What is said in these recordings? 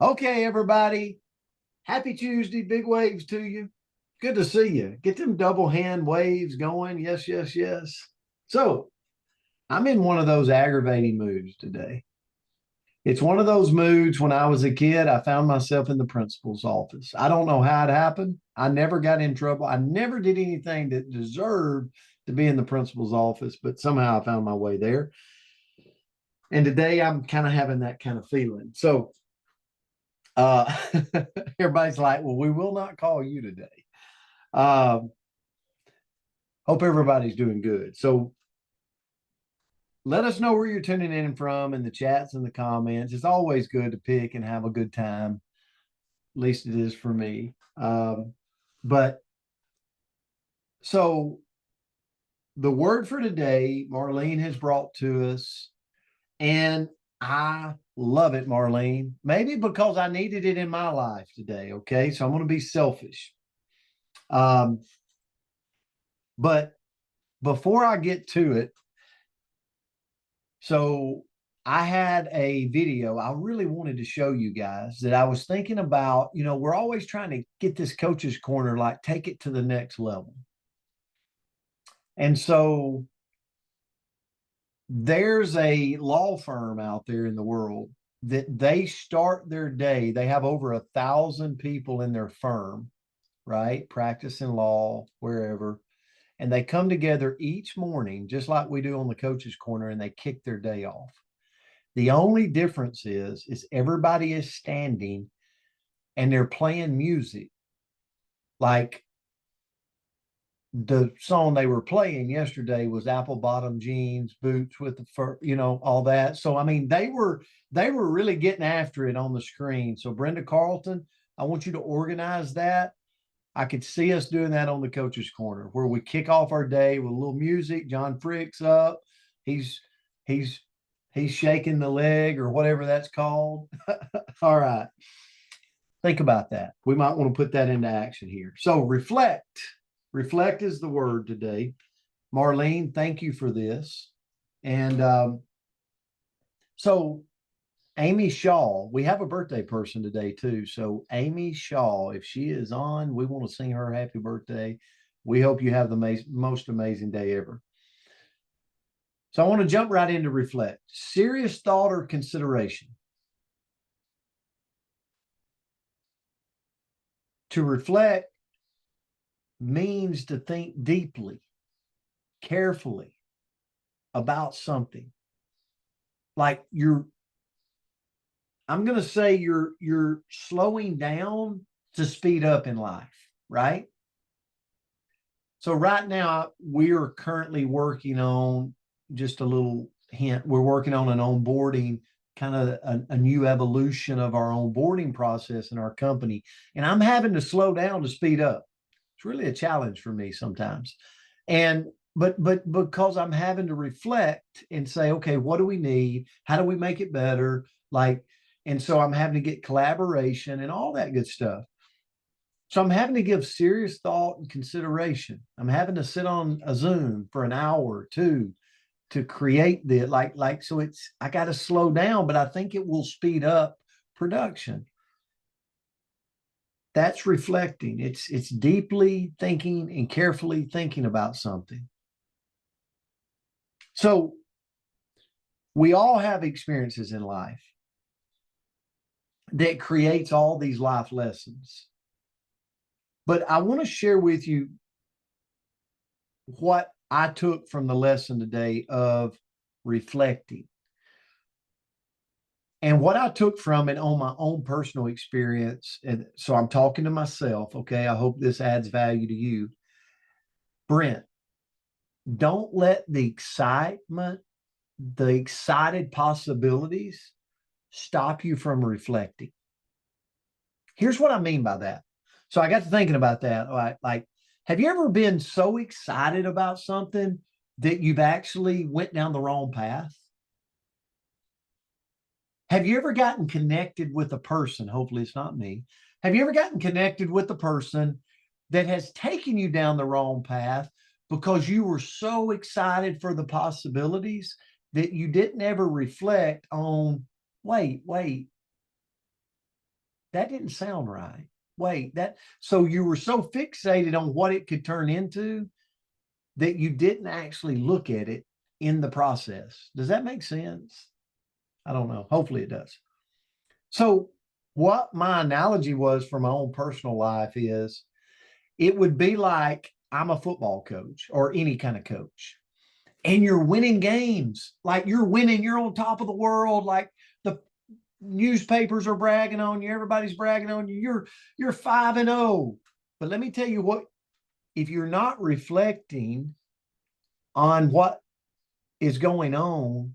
Okay, everybody. Happy Tuesday. Big waves to you. Good to see you. Get them double hand waves going. Yes, yes, yes. So I'm in one of those aggravating moods today. It's one of those moods when I was a kid, I found myself in the principal's office. I don't know how it happened. I never got in trouble. I never did anything that deserved to be in the principal's office, but somehow I found my way there. And today I'm kind of having that kind of feeling. So uh, everybody's like, well, we will not call you today. Um, Hope everybody's doing good. So let us know where you're tuning in from in the chats and the comments. It's always good to pick and have a good time. At least it is for me. But so the word for today, Marlene has brought to us, and I love it, Marlene. Maybe because I needed it in my life today. Okay. So I'm going to be selfish. Um, but before I get to it, so I had a video I really wanted to show you guys that I was thinking about. We're always trying to get this coach's corner, like take it to the next level. And so there's a law firm out there in the world that they start their day. They have over 1,000 people in their firm, right? Practicing law wherever. And they come together each morning, just like we do on the coach's corner, and they kick their day off. The only difference is everybody is standing and they're playing music. Like the song they were playing yesterday was apple bottom jeans, boots with the fur, all that. So I mean, they were really getting after it on the screen. So Brenda Carlton, I want you to organize that. I could see us doing that on the coach's corner where we kick off our day with a little music. John Frick's up. He's he's he's shaking the leg or whatever that's called. All right. Think about that. We might want to put that into action here. So reflect. Reflect is the word today. Marlene, thank you for this. And so Amy Shaw, we have a birthday person today too. So Amy Shaw, if she is on, we want to sing her happy birthday. We hope you have the most amazing day ever. So I want to jump right into reflect. Serious thought or consideration. To reflect means to think deeply, carefully about something. Like I'm going to say you're slowing down to speed up in life, right? So right now we are currently working on, just a little hint, we're working on an onboarding, kind of a new evolution of our onboarding process in our company. And I'm having to slow down to speed up. It's really a challenge for me sometimes. And but because I'm having to reflect and say, okay, what do we need? How do we make it better? Like, and so I'm having to get collaboration and all that good stuff. So I'm having to give serious thought and consideration. I'm having to sit on a Zoom for an hour or two to create the so it's I got to slow down, but I think it will speed up production. That's reflecting. It's deeply thinking and carefully thinking about something. So we all have experiences in life that creates all these life lessons. But I want to share with you what I took from the lesson today of reflecting. And what I took from it on my own personal experience, and so I'm talking to myself, okay? I hope this adds value to you. Brent, don't let the excitement, the excited possibilities stop you from reflecting. Here's what I mean by that. So I got to thinking about that. Like, have you ever been so excited about something that you've actually went down the wrong path? Have you ever gotten connected with a person? Hopefully it's not me. Have you ever gotten connected with a person that has taken you down the wrong path because you were so excited for the possibilities that you didn't ever reflect on, wait, that didn't sound right. Wait, so you were so fixated on what it could turn into that you didn't actually look at it in the process. Does that make sense? I don't know. Hopefully it does. So, what my analogy was for my own personal life is it would be like I'm a football coach or any kind of coach, and you're winning games. Like you're winning, you're on top of the world. Like the newspapers are bragging on you, everybody's bragging on you. You're 5-0. But let me tell you what, if you're not reflecting on what is going on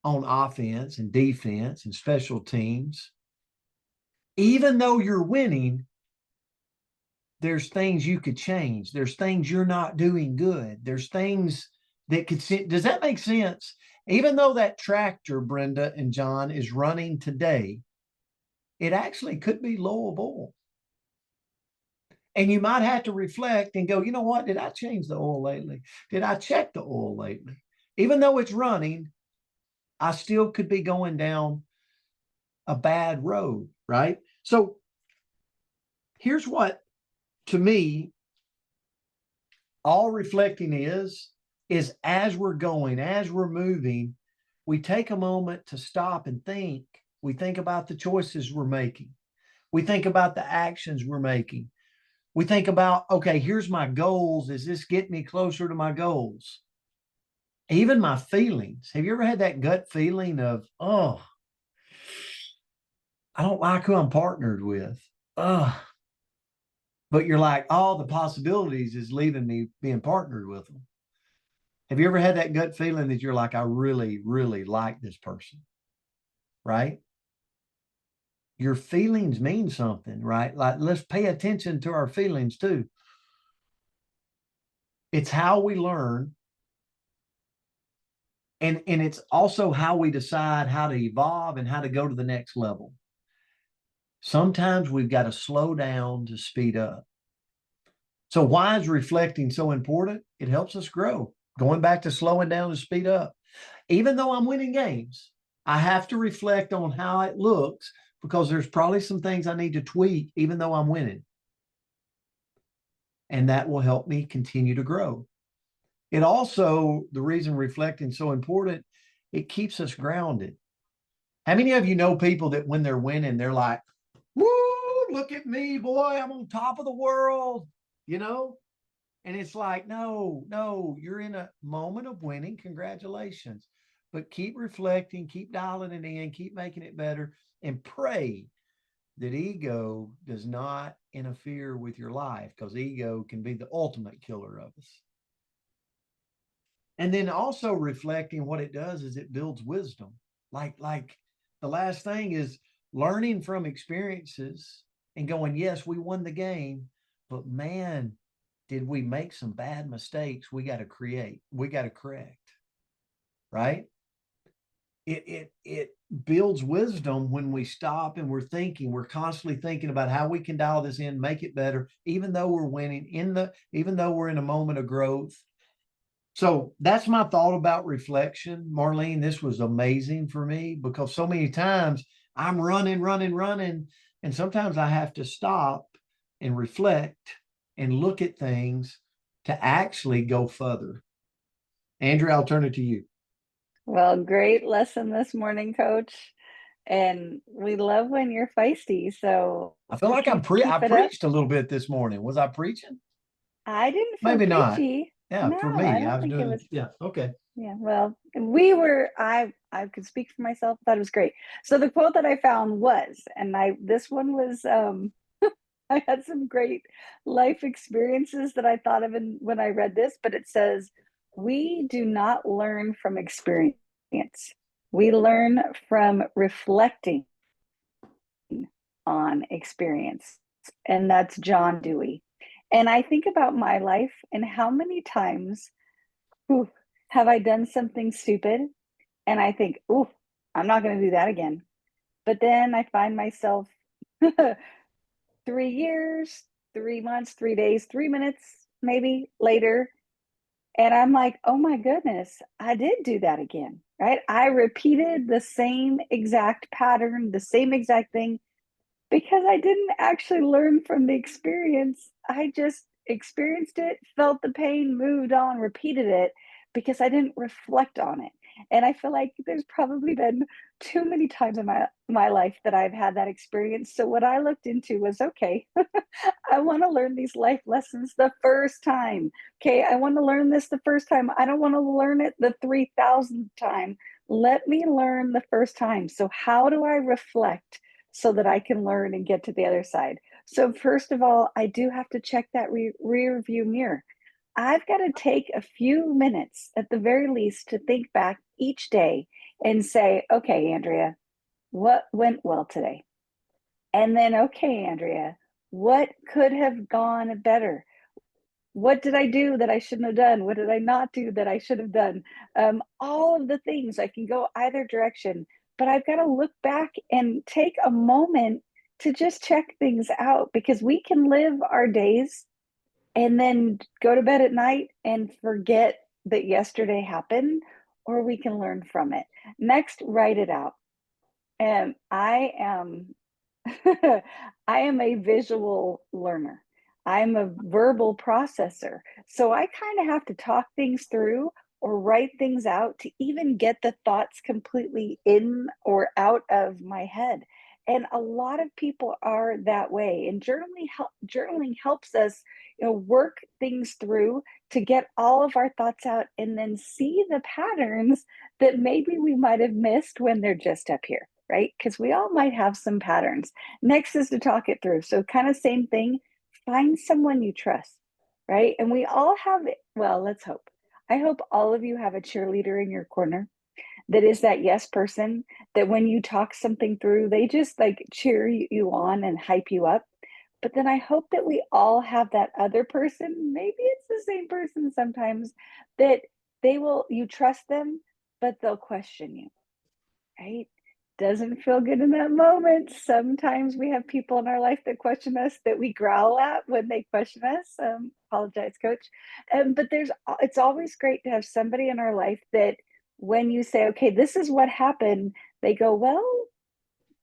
offense and defense and special teams, even though you're winning, there's things you could change. There's things you're not doing good. There's things that could see. Does that make sense? Even though that tractor, Brenda and John, is running today, it actually could be low of oil. And you might have to reflect and go, you know what? Did I change the oil lately? Did I check the oil lately? Even though it's running, I still could be going down a bad road, right? So here's what, to me, all reflecting is as we're going, as we're moving, we take a moment to stop and think. We think about the choices we're making. We think about the actions we're making. We think about, okay, here's my goals. Is this getting me closer to my goals? Even my feelings. Have you ever had that gut feeling of, oh, I don't like who I'm partnered with? Oh, but you're like, all the possibilities is leaving me being partnered with them. Have you ever had that gut feeling that you're like, I really, really like this person, right? Your feelings mean something, right? Like, let's pay attention to our feelings too. It's how we learn. And it's also how we decide how to evolve and how to go to the next level. Sometimes we've got to slow down to speed up. So why is reflecting so important? It helps us grow. Going back to slowing down to speed up. Even though I'm winning games, I have to reflect on how it looks because there's probably some things I need to tweak, even though I'm winning. And that will help me continue to grow. It also, the reason reflecting is so important, it keeps us grounded. How many of you know people that when they're winning, they're like, woo, look at me, boy, I'm on top of the world, you know? And it's like, no, you're in a moment of winning. Congratulations. But keep reflecting, keep dialing it in, keep making it better, and pray that ego does not interfere with your life because ego can be the ultimate killer of us. And then also reflecting, what it does is it builds wisdom. Like the last thing is learning from experiences and going, yes, we won the game, but man, did we make some bad mistakes we got to correct, right? It builds wisdom when we stop and we're constantly thinking about how we can dial this in, make it better, even though we're winning even though we're in a moment of growth. So that's my thought about reflection. Marlene, this was amazing for me because so many times I'm running, and sometimes I have to stop and reflect and look at things to actually go further. Andrea, I'll turn it to you. Well, great lesson this morning, Coach. And we love when you're feisty. So I feel like I keep it up. preached a little bit this morning. Was I preaching? I didn't feel Maybe not. preachy. Yeah, No, for I me, I don't was think it doing, was. yeah, okay. Yeah, well, I could speak for myself. Thought it was great. So the quote that I found was, and this one was, I had some great life experiences that I thought of when I read this, but it says, we do not learn from experience. We learn from reflecting on experience. And that's John Dewey. And I think about my life and how many times whew, have I done something stupid? And I think, ooh, I'm not going to do that again. But then I find myself 3 years, 3 months, 3 days, 3 minutes, maybe later. And I'm like, oh my goodness, I did do that again, right? I repeated the same exact pattern, the same exact thing. because I didn't actually learn from the experience. I just experienced it, felt the pain, moved on, repeated it because I didn't reflect on it. And I feel like there's probably been too many times in my life that I've had that experience. So what I looked into was, okay, I want to learn these life lessons the first time. Okay, I want to learn this the first time. I don't want to learn it the 3,000th time. Let me learn the first time. So how do I reflect so that I can learn and get to the other side? So first of all, I do have to check that rear view mirror. I've got to take a few minutes at the very least to think back each day and say, okay, Andrea, what went well today? And then, okay, Andrea, what could have gone better? What did I do that I shouldn't have done? What did I not do that I should have done? All of the things. I can go either direction, but I've got to look back and take a moment to just check things out, because we can live our days and then go to bed at night and forget that yesterday happened, or we can learn from it. Next, write it out. And I am I am a visual learner. I'm a verbal processor. So I kind of have to talk things through or write things out to even get the thoughts completely in or out of my head. And a lot of people are that way. And journaling helps us, work things through to get all of our thoughts out and then see the patterns that maybe we might have missed when they're just up here, right? Because we all might have some patterns. Next is to talk it through. So, kind of same thing, find someone you trust, right? And we all have it. Well, let's hope. I hope all of you have a cheerleader in your corner that is that yes person, that when you talk something through, they just like cheer you on and hype you up. But then I hope that we all have that other person, maybe it's the same person sometimes, that you trust them, but they'll question you, right? Doesn't feel good in that moment. Sometimes we have people in our life that question us, that we growl at when they question us. Apologize, coach. But it's always great to have somebody in our life that when you say, okay, this is what happened, they go, well,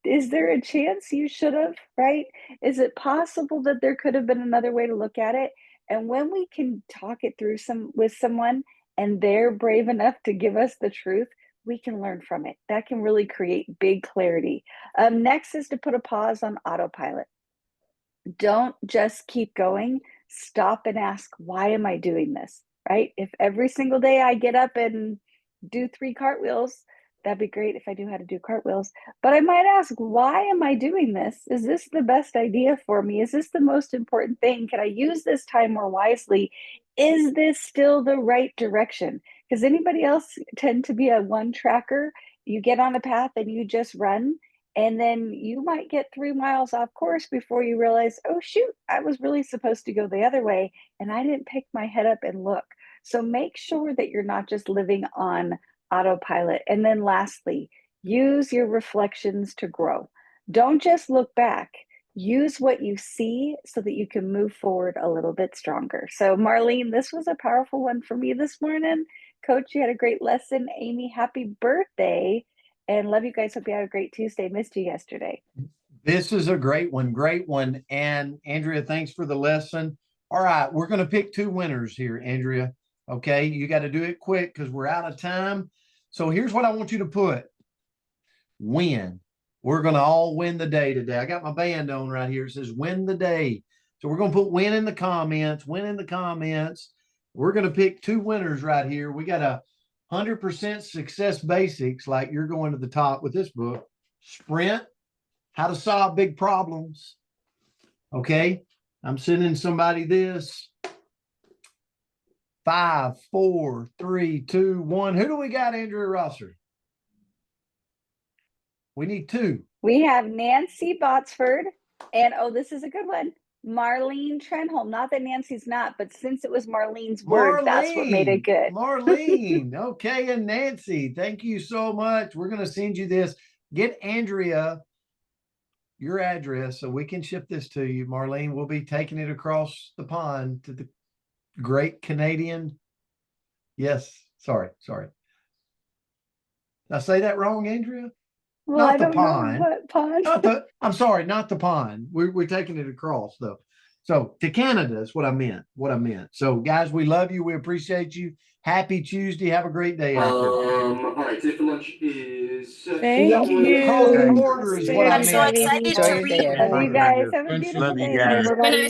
is there a chance you should have, right? Is it possible that there could have been another way to look at it? And when we can talk it through with someone and they're brave enough to give us the truth, we can learn from it. That can really create big clarity. Next is to put a pause on autopilot. Don't just keep going. Stop and ask, why am I doing this? Right? If every single day I get up and do 3 cartwheels, that'd be great if I knew how to do cartwheels. But I might ask, why am I doing this? Is this the best idea for me? Is this the most important thing? Can I use this time more wisely? Is this still the right direction? Because anybody else tend to be a one tracker. You get on a path and you just run, and then you might get 3 miles off course before you realize, oh, shoot, I was really supposed to go the other way. And I didn't pick my head up and look. So make sure that you're not just living on autopilot. And then lastly, use your reflections to grow. Don't just look back. Use what you see so that you can move forward a little bit stronger. So, Marlene, this was a powerful one for me this morning. Coach, you had a great lesson. Amy, happy birthday. And love you guys. Hope you had a great Tuesday. Missed you yesterday. This is a great one. Great one. And Andrea, thanks for the lesson. All right. We're going to pick 2 winners here, Andrea. Okay. You got to do it quick because we're out of time. So here's what I want you to put: win. We're going to all win the day today. I got my band on right here. It says win the day. So we're going to put win in the comments, win in the comments. We're going to pick 2 winners right here. We got a 100% success basics, like you're going to the top with this book. Sprint, how to solve big problems. Okay. I'm sending somebody this. 5, 4, 3, 2, 1. Who do we got, Andrea Rosser? We need 2. We have Nancy Botsford, and oh, this is a good one, Marlene Trenholm. Not that Nancy's not, but since it was Marlene's word, that's what made it good. Marlene. Okay. And Nancy, thank you so much. We're going to send you this. Get Andrea your address so we can ship this to you. Marlene, we'll be taking it across the pond to the great Canadian. Yes. Sorry. Did I say that wrong, Andrea? Well, I not the don't know pond. what pond. I'm sorry, not the pond. We're taking it across though. So to Canada is what I meant. What I meant. So guys, we love you. We appreciate you. Happy Tuesday. Have a great day out there. All right, today for lunch is Thank Cross you. border is Namaste, what I I'm so meant. everybody. excited Enjoy to your read day, it. Love you everyone. guys. Have a Love beautiful you day, guys. everybody.